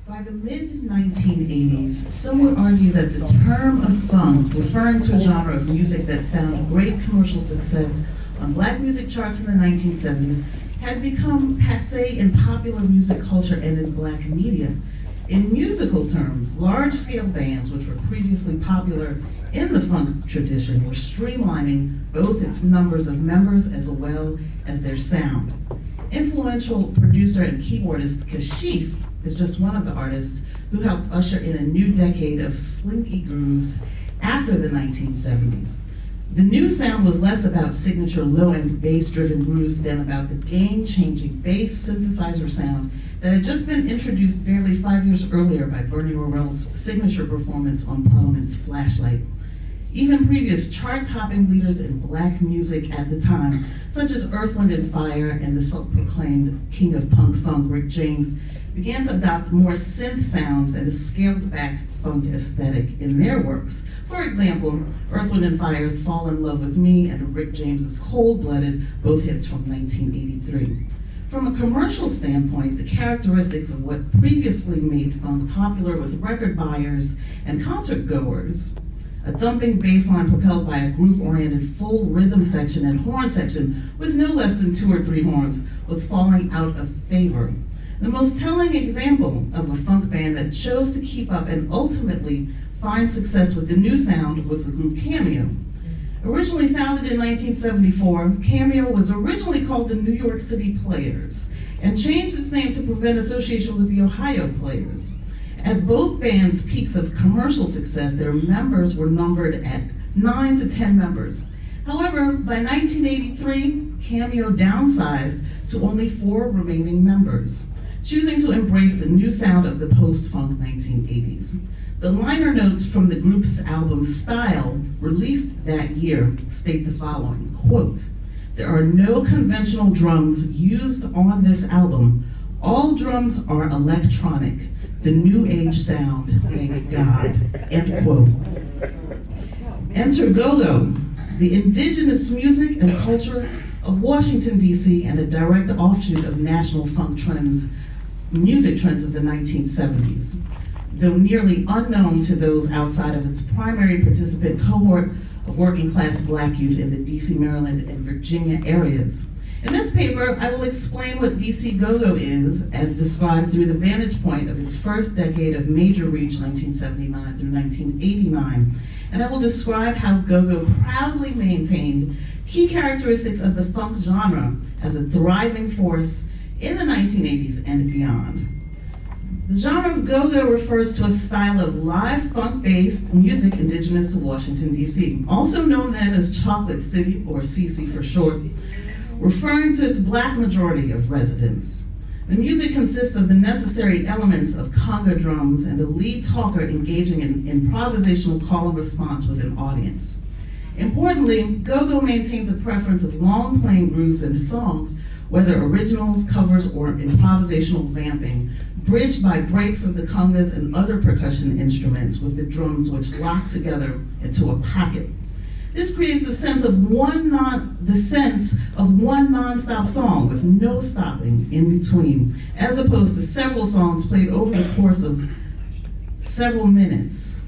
By the mid-1980s, some would argue that the term of funk, referring to a genre of music that found great commercial success on black music charts in the 1970s, had become passé in popular music culture and in black media. In musical terms, large-scale bands, which were previously popular in the funk tradition, were streamlining both its numbers of members as well as their sound. Influential producer and keyboardist Kashif is just one of the artists who helped usher in a new decade of slinky grooves after the 1970s. The new sound was less about signature low-end bass-driven grooves than about the game-changing bass synthesizer sound that had just been introduced barely 5 years earlier by Bernie Worrell's signature performance on Parliament's Flashlight. Even previous chart-topping leaders in black music at the time, such as Earth, Wind & Fire and the self-proclaimed king of punk funk, Rick James, began to adopt more synth sounds and a scaled-back funk aesthetic in their works. For example, Earth, Wind & Fire's Fall in Love with Me and Rick James's Cold Blooded, both hits from 1983. From a commercial standpoint, the characteristics of what previously made funk popular with record buyers and concert goers, a thumping bass line propelled by a groove-oriented full rhythm section and horn section with no less than 2 or 3 horns, was falling out of favor. The most telling example of a funk band that chose to keep up and ultimately find success with the new sound was the group Cameo. Originally founded in 1974, Cameo was originally called the New York City Players and changed its name to prevent association with the Ohio Players. At both bands' peaks of commercial success, their members were numbered at 9 to 10 members. However, by 1983, Cameo downsized to only 4 remaining members, choosing to embrace the new sound of the post-funk 1980s. The liner notes from the group's album Style, released that year, state the following, quote, "There are no conventional drums used on this album. All drums are electronic. The new age sound, thank God," end quote. Enter go-go, the indigenous music and culture of Washington, D.C. and a direct offshoot of national funk trends, music trends of the 1970s. Though nearly unknown to those outside of its primary participant cohort of working class black youth in the DC, Maryland, and Virginia areas. In this paper, I will explain what DC Go-Go is, as described through the vantage point of its first decade of major reach, 1979 through 1989, and I will describe how Go-Go proudly maintained key characteristics of the funk genre as a thriving force in the 1980s and beyond. The genre of go-go refers to a style of live funk-based music indigenous to Washington, D.C., also known then as Chocolate City, or CC for short, referring to its black majority of residents. The music consists of the necessary elements of conga drums and a lead talker engaging in improvisational call and response with an audience. Importantly, go-go maintains a preference of long playing grooves and songs, whether originals, covers, or improvisational vamping, bridged by breaks of the congas and other percussion instruments with the drums which lock together into a pocket. This creates the sense of one non-stop song with no stopping in between, as opposed to several songs played over the course of several minutes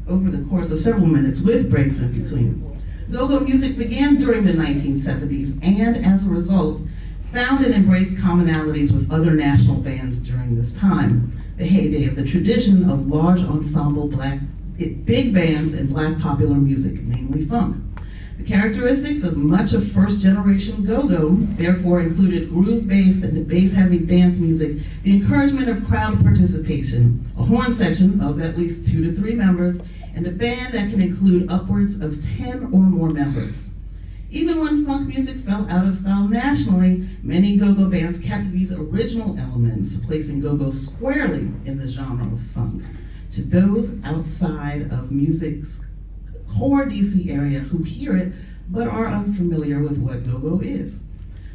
with breaks in between. Go-go music began during the 1970s and, as a result, found and embraced commonalities with other national bands during this time, the heyday of the tradition of large ensemble big bands and black popular music, namely funk. The characteristics of much of first-generation go-go therefore included groove-based and bass-heavy dance music, the encouragement of crowd participation, a horn section of at least 2 to 3 members, and a band that can include upwards of 10 or more members. Even when funk music fell out of style nationally, many go-go bands kept these original elements, placing go-go squarely in the genre of funk. To those outside of music's core DC area who hear it but are unfamiliar with what go-go is.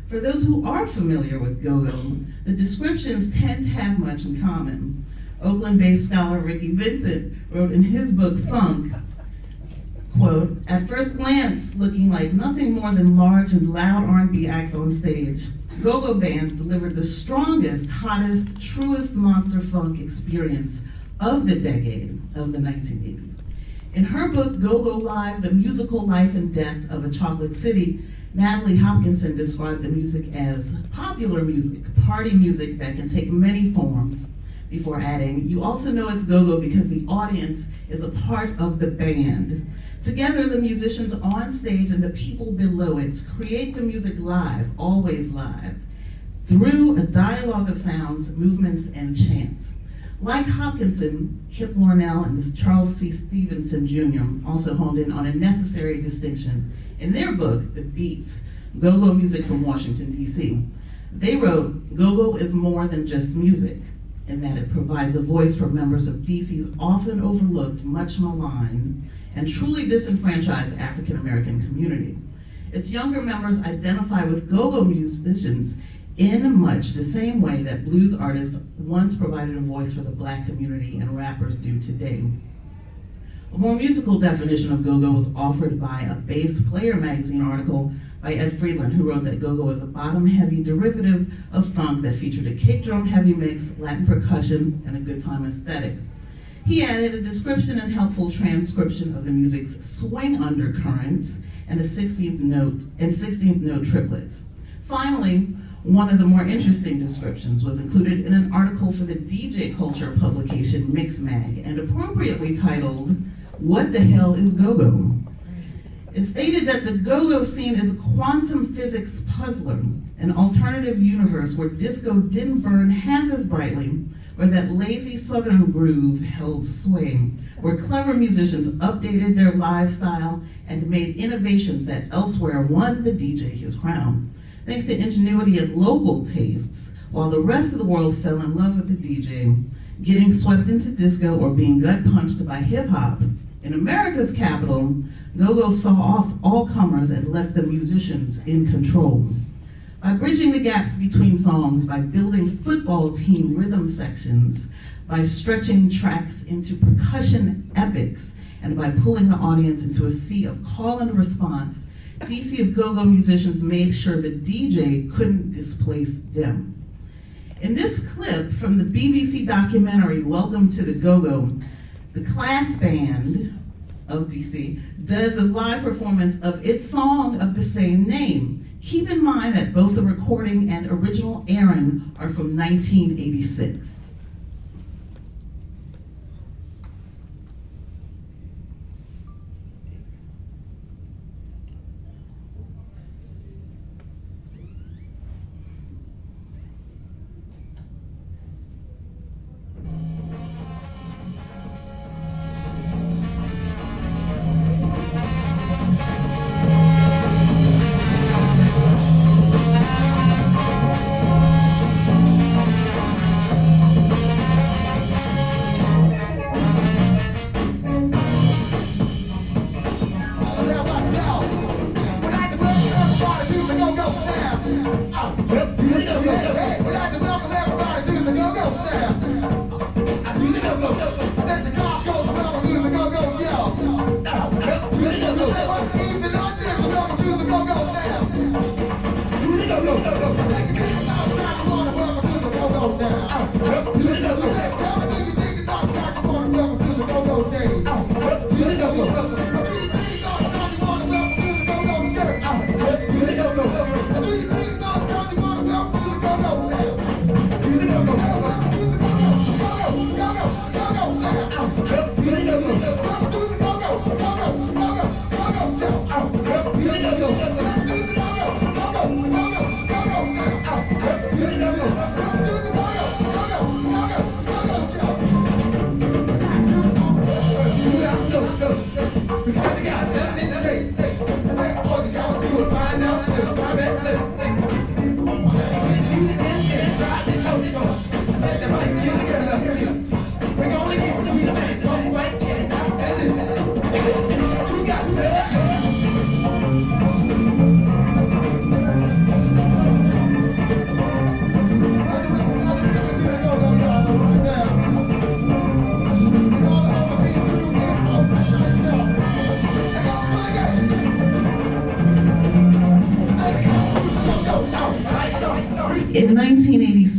For those who are familiar with go-go, the descriptions tend to have much in common. Oakland-based scholar Ricky Vincent wrote in his book Funk, quote, "At first glance, looking like nothing more than large and loud R&B acts on stage, go-go bands delivered the strongest, hottest, truest monster funk experience of the decade of the 1980s. In her book, Go-Go Live, The Musical Life and Death of a Chocolate City, Natalie Hopkinson described the music as popular music, party music that can take many forms, before adding, you also know it's go-go because the audience is a part of the band. Together, the musicians on stage and the people below it create the music live, always live, through a dialogue of sounds, movements, and chants. Like Hopkinson, Kip Lornell and Charles C. Stevenson Jr. also honed in on a necessary distinction in their book, The Beats, Go-Go Music from Washington, D.C. They wrote, go-go is more than just music, in that it provides a voice for members of D.C.'s often overlooked, much maligned, and truly disenfranchised African American community. Its younger members identify with go-go musicians in much the same way that blues artists once provided a voice for the Black community and rappers do today. A more musical definition of go-go was offered by a Bass Player magazine article by Ed Freeland, who wrote that go-go is a bottom-heavy derivative of funk that featured a kick drum heavy mix, Latin percussion, and a good time aesthetic. He added a description and helpful transcription of the music's swing undercurrents and 16th note triplets. Finally, one of the more interesting descriptions was included in an article for the DJ culture publication Mix Mag, and appropriately titled, What the Hell is Go-Go? It stated that the go-go scene is a quantum physics puzzler, an alternative universe where disco didn't burn half as brightly, where that lazy southern groove held sway, where clever musicians updated their lifestyle and made innovations that elsewhere won the DJ his crown. Thanks to ingenuity and local tastes, while the rest of the world fell in love with the DJ, getting swept into disco or being gut punched by hip hop. In America's capital, go-go saw off all comers and left the musicians in control. By bridging the gaps between songs, by building football team rhythm sections, by stretching tracks into percussion epics, and by pulling the audience into a sea of call and response, DC's go-go musicians made sure the DJ couldn't displace them. In this clip from the BBC documentary, Welcome to the Go-Go, the Class Band of DC does a live performance of its song of the same name. Keep in mind that both the recording and original airing are from 1986.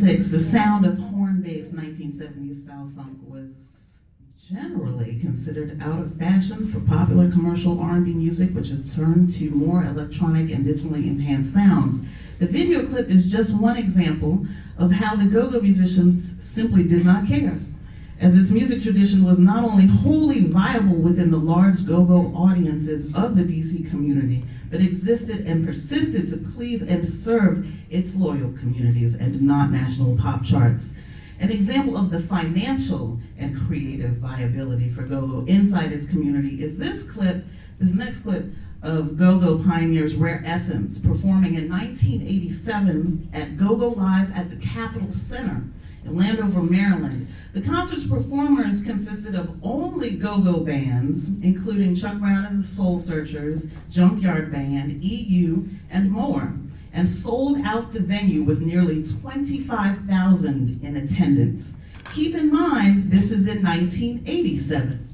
1976, the sound of horn-based 1970s style funk was generally considered out of fashion for popular commercial R&B music, which has turned to more electronic and digitally enhanced sounds. The video clip is just one example of how the go-go musicians simply did not care, as its music tradition was not only wholly viable within the large go-go audiences of the DC community, but existed and persisted to please and serve its loyal communities and not national pop charts. An example of the financial and creative viability for go-go inside its community is this next clip of go-go pioneers Rare Essence performing in 1987 at Go-Go Live at the Capitol Center in Landover, Maryland. The concert's performers consisted of only go-go bands, including Chuck Brown and the Soul Searchers, Junkyard Band, EU, and more, and sold out the venue with nearly 25,000 in attendance. Keep in mind, this is in 1987.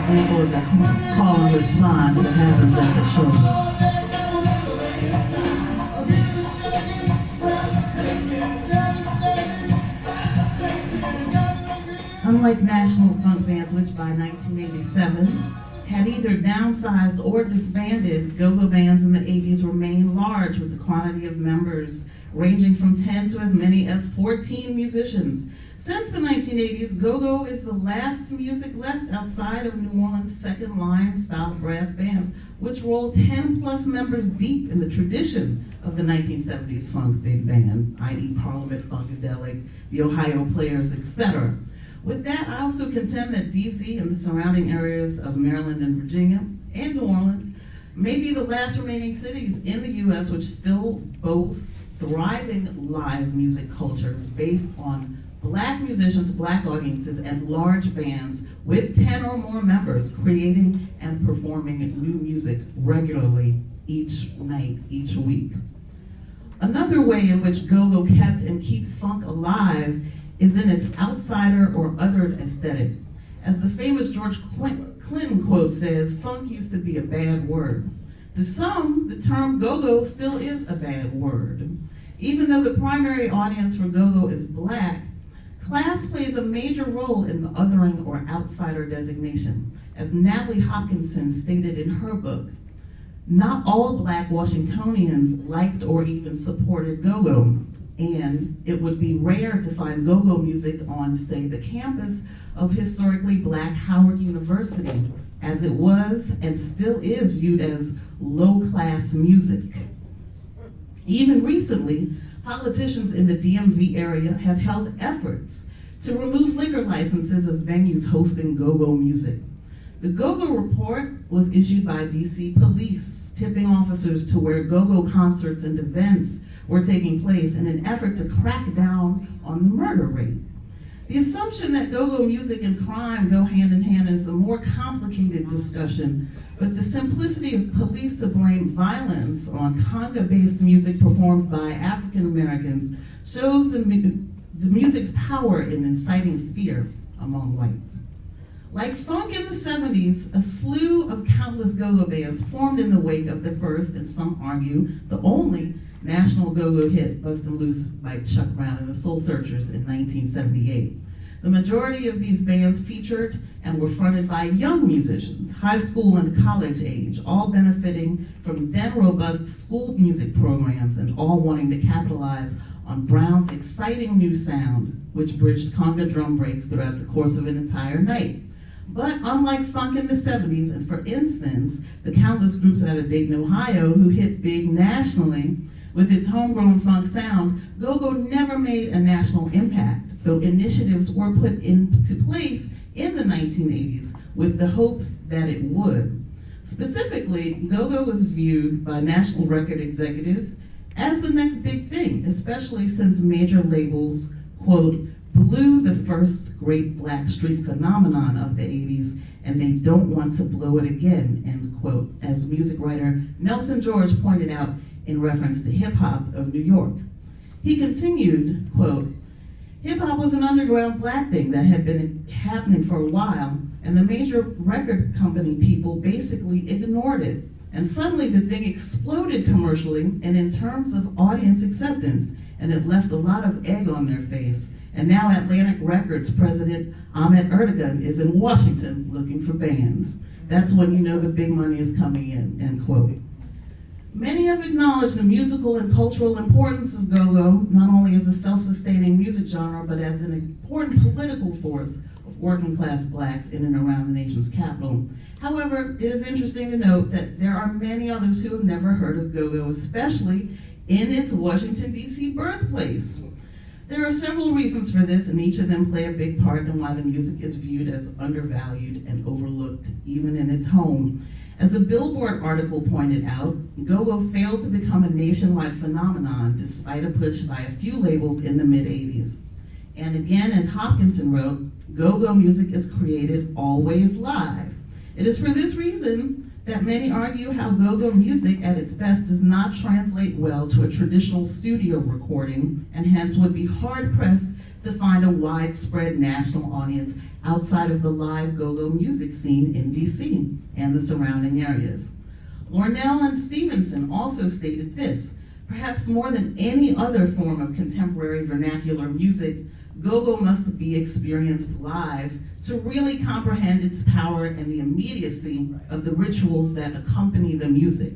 Example of the call and response that happens at the show. Unlike national funk bands, which by 1987 had either downsized or disbanded, go-go bands in the 80s remained large with the quantity of members ranging from 10 to as many as 14 musicians. Since the 1980s, go-go is the last music left outside of New Orleans' second line style brass bands, which roll 10 plus members deep in the tradition of the 1970s funk big band, i.e. Parliament, Funkadelic, the Ohio Players, etc. With that, I also contend that DC and the surrounding areas of Maryland and Virginia and New Orleans may be the last remaining cities in the US which still boast thriving live music cultures based on Black musicians, Black audiences, and large bands with 10 or more members creating and performing new music regularly each night, each week. Another way in which go-go kept and keeps funk alive is in its outsider or othered aesthetic. As the famous George Clinton quote says, "Funk used to be a bad word." To some, the term go-go still is a bad word. Even though the primary audience for go-go is Black, class plays a major role in the othering or outsider designation. As Natalie Hopkinson stated in her book, not all Black Washingtonians liked or even supported go-go, and it would be rare to find go-go music on, say, the campus of historically Black Howard University, as it was and still is viewed as low-class music. Even recently, politicians in the DMV area have held efforts to remove liquor licenses of venues hosting go-go music. The Go-Go Report was issued by DC Police, tipping officers to where go-go concerts and events were taking place in an effort to crack down on the murder rate. The assumption that go-go music and crime go hand in hand is a more complicated discussion, but the simplicity of police to blame violence on conga-based music performed by African Americans shows the music's power in inciting fear among whites. Like funk in the 70s, a slew of countless go-go bands formed in the wake of the first, and some argue, the only national go-go hit, Bustin' Loose by Chuck Brown and the Soul Searchers in 1978. The majority of these bands featured and were fronted by young musicians, high school and college age, all benefiting from then robust school music programs and all wanting to capitalize on Brown's exciting new sound, which bridged conga drum breaks throughout the course of an entire night. But unlike funk in the 70s, and for instance, the countless groups out of Dayton, Ohio, who hit big nationally with its homegrown funk sound, go-go never made a national impact, though initiatives were put into place in the 1980s with the hopes that it would. Specifically, go-go was viewed by national record executives as the next big thing, especially since major labels, quote, blew the first great black street phenomenon of the 80s, and they don't want to blow it again, end quote, as music writer Nelson George pointed out in reference to hip-hop of New York. He continued, quote, hip-hop was an underground black thing that had been happening for a while, and the major record company people basically ignored it. And suddenly the thing exploded commercially and in terms of audience acceptance, and it left a lot of egg on their face. And now Atlantic Records president Ahmet Ertegun is in Washington looking for bands. That's when you know the big money is coming in, end quote. Many have acknowledged the musical and cultural importance of go-go, not only as a self-sustaining music genre, but as an important political force of working class blacks in and around the nation's capital. However, it is interesting to note that there are many others who have never heard of go-go, especially in its Washington, D.C. birthplace. There are several reasons for this, and each of them play a big part in why the music is viewed as undervalued and overlooked, even in its home. As a Billboard article pointed out, go-go failed to become a nationwide phenomenon despite a push by a few labels in the mid-'80s. And again, as Hopkinson wrote, go-go music is created always live. It is for this reason that many argue how go-go music at its best does not translate well to a traditional studio recording, and hence would be hard-pressed to find a widespread national audience outside of the live go-go music scene in DC and the surrounding areas. Lornell and Stevenson also stated this: perhaps more than any other form of contemporary vernacular music, go-go must be experienced live to really comprehend its power and the immediacy of the rituals that accompany the music.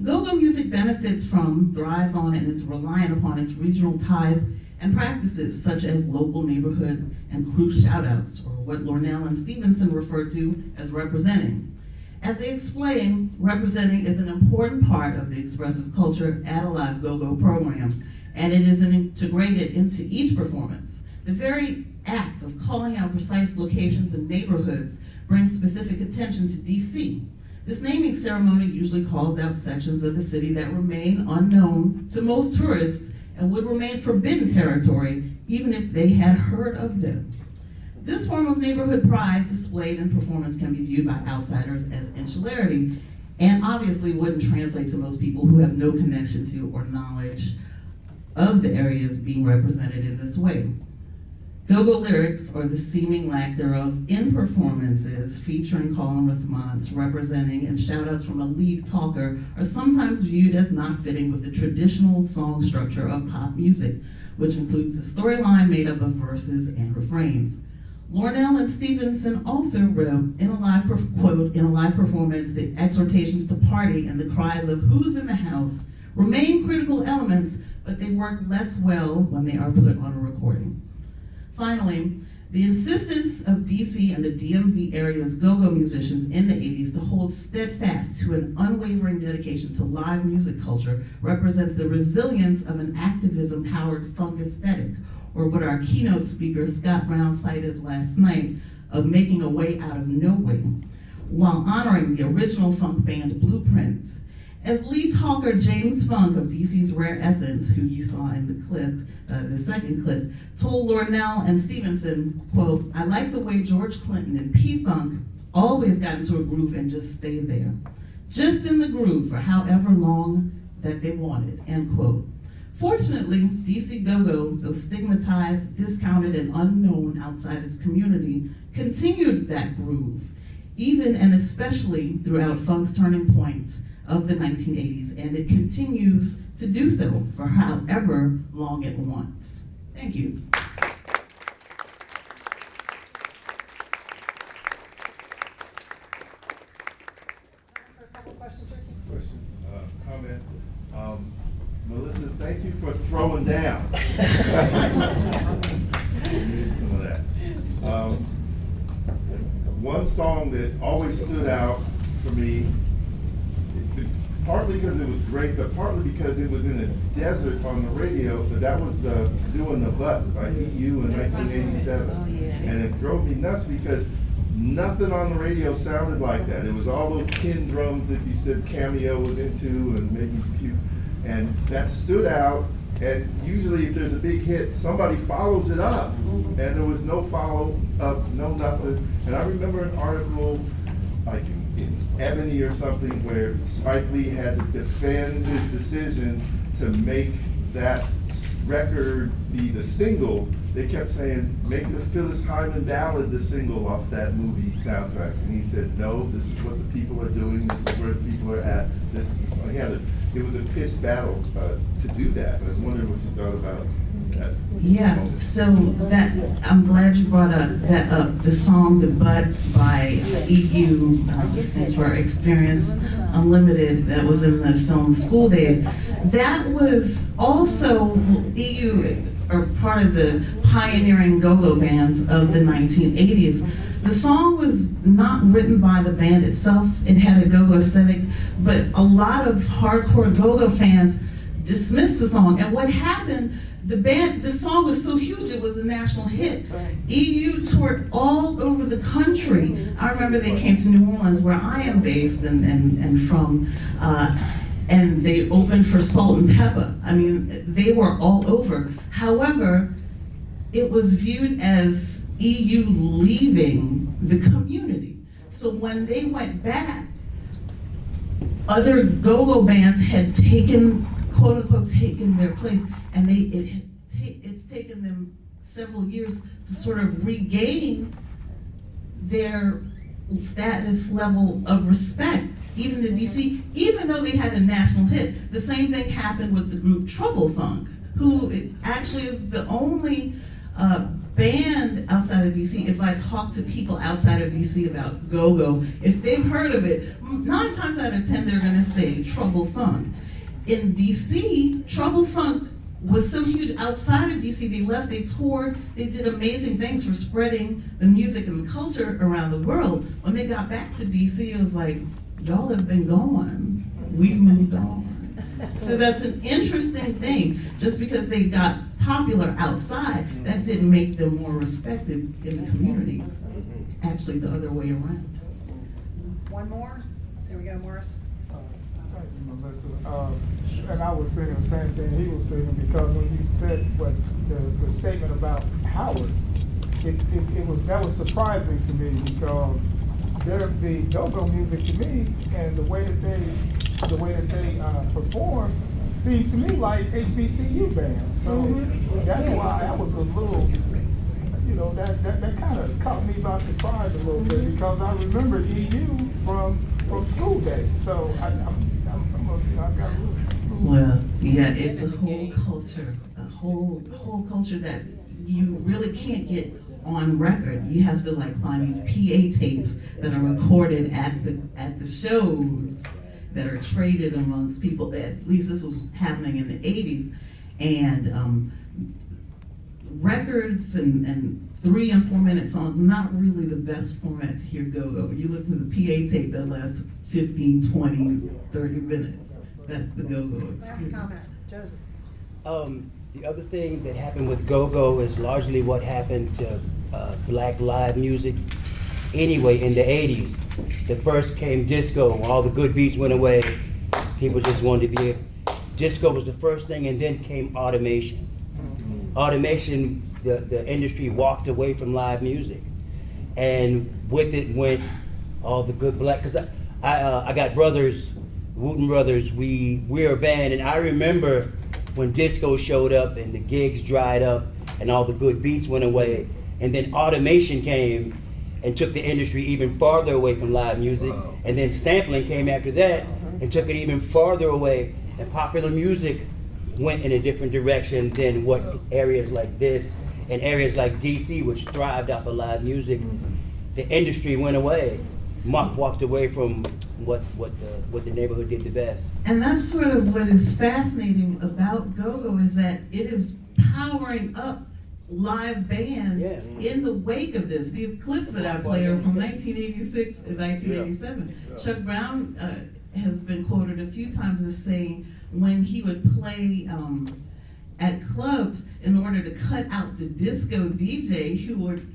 Go-go music benefits from, thrives on, and is reliant upon its regional ties and practices such as local neighborhood and crew shout-outs, or what Lornell and Stevenson refer to as representing. As they explain, representing is an important part of the expressive culture at a live go-go program, and it is integrated into each performance. The very act of calling out precise locations and neighborhoods brings specific attention to DC. This naming ceremony usually calls out sections of the city that remain unknown to most tourists and would remain forbidden territory even if they had heard of them. This form of neighborhood pride displayed in performance can be viewed by outsiders as insularity, and obviously wouldn't translate to most people who have no connection to or knowledge of the areas being represented in this way. Go-go lyrics, or the seeming lack thereof in performances featuring call and response, representing, and shout-outs from a lead talker are sometimes viewed as not fitting with the traditional song structure of pop music, which includes a storyline made up of verses and refrains. Lornell and Stevenson also wrote in a live performance, the exhortations to party and the cries of "who's in the house" remain critical elements, but they work less well when they are put on a recording. Finally, the insistence of DC and the DMV area's go-go musicians in the 80s to hold steadfast to an unwavering dedication to live music culture represents the resilience of an activism-powered funk aesthetic, or what our keynote speaker Scott Brown cited last night, of making a way out of no way, while honoring the original funk band Blueprint. As lead talker James Funk of DC's Rare Essence, who you saw in the clip, the second clip, told Lornell and Stevenson, quote, "I like the way George Clinton and P-Funk always got into a groove and just stayed there, just in the groove for however long that they wanted," end quote. Fortunately, DC Go-Go, though stigmatized, discounted, and unknown outside its community, continued that groove, even and especially throughout funk's turning points of the 1980s, and it continues to do so for however long it wants. Thank you. For a couple questions, Ricky? Question, comment. Melissa, thank you for throwing down. We need some of that. One song that always stood out for me, partly because it was great, but partly because it was in a desert on the radio. But that was Doing the Butt by EU in 1987. And it drove me nuts because nothing on the radio sounded like that. It was all those tin drums that you said Cameo was into and made me puke. And that stood out. And usually if there's a big hit, somebody follows it up. And there was no follow up, no nothing. And I remember an article like in Ebony or something where Spike Lee had to defend his decision to make that record be the single. They kept saying, make the Phyllis Hyman ballad the single off that movie soundtrack. And he said, no, this is what the people are doing, this is where the people are at. This is the song. It was a pitched battle to do that. I was wondering what you thought about that. Yeah, so that, I'm glad you brought that up, the song The Butt by EU, since for Experience Unlimited, that was in the film School Days. That was also, EU are part of the pioneering go-go bands of the 1980s. The song was not written by the band itself. It had a go-go aesthetic, but a lot of hardcore go-go fans dismissed the song. And what happened, the song was so huge, it was a national hit. EU toured all over the country. I remember they came to New Orleans, where I am based and from, and they opened for Salt and Pepper. I mean, they were all over. However, it was viewed as EU leaving the community. So when they went back, other go-go bands had taken, quote unquote, taken their place, and it's taken them several years to sort of regain their status level of respect, even in DC, even though they had a national hit. The same thing happened with the group Trouble Funk, who actually is the only band outside of DC. If I talk to people outside of DC about go-go, if they've heard of it, 9 times out of 10 they're gonna say Trouble Funk. In DC, Trouble Funk was so huge outside of DC, they left, they toured, they did amazing things for spreading the music and the culture around the world. When they got back to DC, it was like, y'all have been gone, we've moved on. So that's an interesting thing. Just because they got popular outside, that didn't make them more respected in the community. Actually, the other way around. One more? There we go, Morris. Thank you, Melissa. And I was thinking the same thing he was thinking, because when you said what the statement about Howard, that was surprising to me, because the go-go music to me and the way that they perform seemed to me like HBCU bands. So that's why I was a little, that kind of caught me by surprise a little bit, because I remember EU from School Days. So I got a little. Well, yeah, it's a whole culture, a whole culture that you really can't get on record. You have to find these PA tapes that are recorded at the shows that are traded amongst people. At least this was happening in the 80s. And records and 3 and 4 minute songs, not really the best format to hear go-go. You listen to the PA tape that lasts 15, 20, 30 minutes. That's the go-go experience. Last comment, Joseph. The other thing that happened with go-go is largely what happened to black live music anyway in the 80s. The first came disco, all the good beats went away. People just wanted to be, disco was the first thing, and then came automation. Automation, the industry walked away from live music. And with it went all the good black, because I got brothers, Wooten Brothers, we're a band, and I remember when disco showed up and the gigs dried up and all the good beats went away, and then automation came and took the industry even farther away from live music, and then sampling came after that and took it even farther away, and popular music went in a different direction than what areas like this and areas like DC, which thrived off of live music. The industry went away. Mark walked away from what the neighborhood did the best. And that's sort of what is fascinating about go-go, is that it is powering up live bands Yeah. in the wake of this. These clips that I play are from 1986 and 1987. Yeah. Chuck Brown has been quoted a few times as saying when he would play at clubs, in order to cut out the disco DJ who would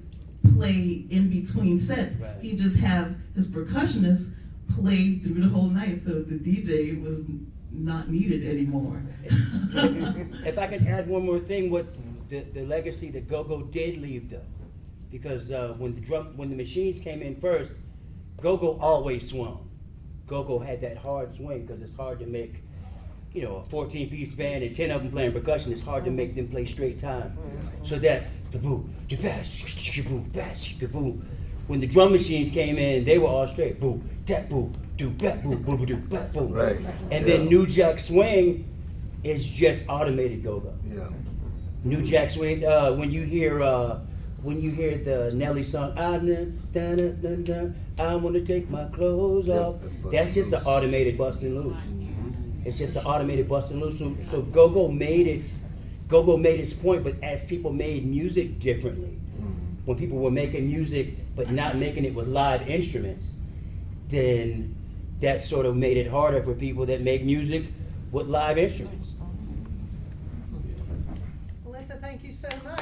play in between sets, Right. he'd just have his percussionist play through the whole night, so the DJ was not needed anymore. If I could add one more thing, what the legacy that Go-Go did leave though, because when the machines came in first, Go-Go always swung. Go-Go had that hard swing because it's hard to make, you know, a 14-piece band and 10 of them playing percussion. It's hard to make them play straight time. So that the boo, the bass, boo, bass, the boo. When the drum machines came in, they were all straight. Boo, that boo, do bat boo, boo boo do bat boo. Right. And then New Jack Swing is just automated go-go. Yeah. New Jack Swing. When you hear the Nelly song, I wanna take my clothes off. that's bustin' That's just loose. the automated busting loose. It's just the automated busting loose. So go-go made its point, but as people made music differently, when people were making music but not making it with live instruments, then that sort of made it harder for people that make music with live instruments. Melissa, thank you so much.